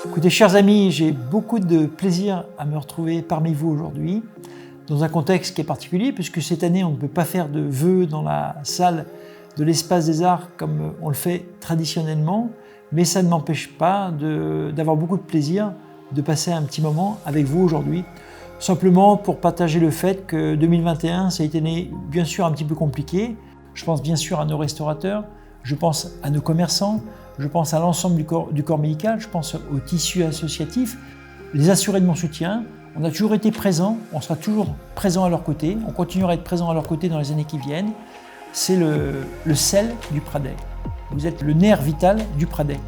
Écoutez, chers amis, j'ai beaucoup de plaisir à me retrouver parmi vous aujourd'hui, dans un contexte qui est particulier, puisque cette année, on ne peut pas faire de vœux dans la salle de l'Espace des Arts comme on le fait traditionnellement, mais ça ne m'empêche pas d'avoir beaucoup de plaisir de passer un petit moment avec vous aujourd'hui, simplement pour partager le fait que 2021, ça a été né, bien sûr un petit peu compliqué. Je pense bien sûr à nos restaurateurs, je pense à nos commerçants, je pense à l'ensemble du corps médical, je pense au tissu associatif, les assurés de mon soutien. On a toujours été présents, on sera toujours présents à leur côté, on continuera à être présents à leur côté dans les années qui viennent. C'est le sel du Pradet. Vous êtes le nerf vital du Pradet.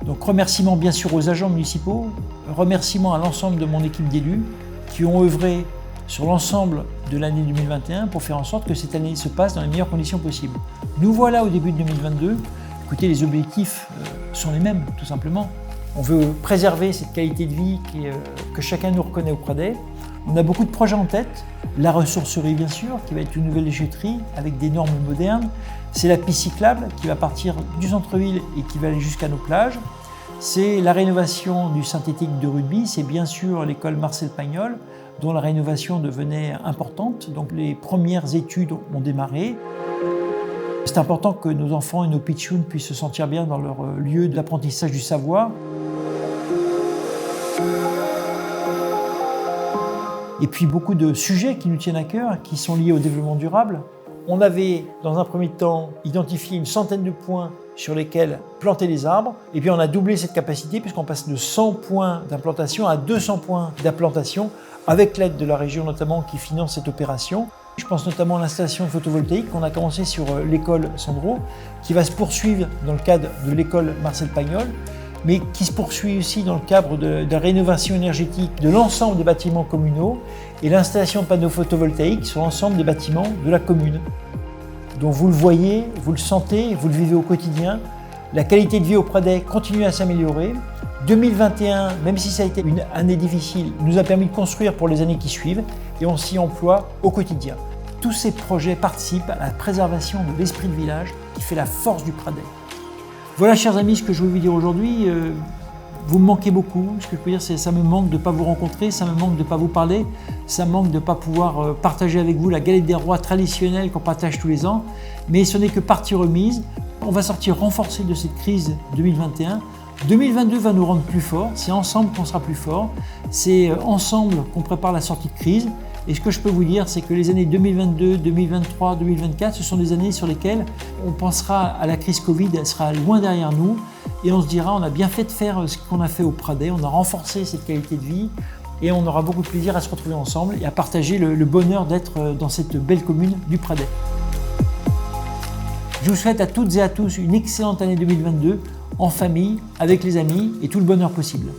Donc remerciements bien sûr aux agents municipaux, remerciements à l'ensemble de mon équipe d'élus qui ont œuvré sur l'ensemble de l'année 2021 pour faire en sorte que cette année se passe dans les meilleures conditions possibles. Nous voilà au début de 2022. Écoutez, les objectifs sont les mêmes, tout simplement. On veut préserver cette qualité de vie que chacun nous reconnaît au Pradet. On a beaucoup de projets en tête. La ressourcerie, bien sûr, qui va être une nouvelle déchetterie avec des normes modernes. C'est la piste cyclable qui va partir du centre-ville et qui va aller jusqu'à nos plages. C'est la rénovation du synthétique de rugby. C'est bien sûr l'école Marcel Pagnol, dont la rénovation devenait importante. Donc les premières études ont démarré. C'est important que nos enfants et nos pitchouns puissent se sentir bien dans leur lieu d'apprentissage du savoir. Et puis beaucoup de sujets qui nous tiennent à cœur, qui sont liés au développement durable. On avait, dans un premier temps, identifié une centaine de points sur lesquels planter les arbres. Et puis on a doublé cette capacité puisqu'on passe de 100 points d'implantation à 200 points d'implantation, avec l'aide de la région notamment qui finance cette opération. Je pense notamment à l'installation photovoltaïque qu'on a commencé sur l'école Sandro, qui va se poursuivre dans le cadre de l'école Marcel Pagnol, mais qui se poursuit aussi dans le cadre de la rénovation énergétique de l'ensemble des bâtiments communaux et l'installation de panneaux photovoltaïques sur l'ensemble des bâtiments de la commune. Donc vous le voyez, vous le sentez, vous le vivez au quotidien. La qualité de vie au Pradet continue à s'améliorer. 2021, même si ça a été une année difficile, nous a permis de construire pour les années qui suivent et on s'y emploie au quotidien. Tous ces projets participent à la préservation de l'esprit de village qui fait la force du Pradet. Voilà, chers amis, ce que je voulais vous dire aujourd'hui. Vous me manquez beaucoup. Ce que je peux dire, c'est que ça me manque de ne pas vous rencontrer, ça me manque de ne pas vous parler, ça me manque de ne pas pouvoir partager avec vous la galette des rois traditionnelle qu'on partage tous les ans. Mais ce n'est que partie remise. On va sortir renforcé de cette crise 2021. 2022 va nous rendre plus forts, c'est ensemble qu'on sera plus forts, c'est ensemble qu'on prépare la sortie de crise. Et ce que je peux vous dire, c'est que les années 2022, 2023, 2024, ce sont des années sur lesquelles on pensera à la crise Covid, elle sera loin derrière nous et on se dira on a bien fait de faire ce qu'on a fait au Pradet, on a renforcé cette qualité de vie et on aura beaucoup de plaisir à se retrouver ensemble et à partager le bonheur d'être dans cette belle commune du Pradet. Je vous souhaite à toutes et à tous une excellente année 2022 en famille, avec les amis et tout le bonheur possible.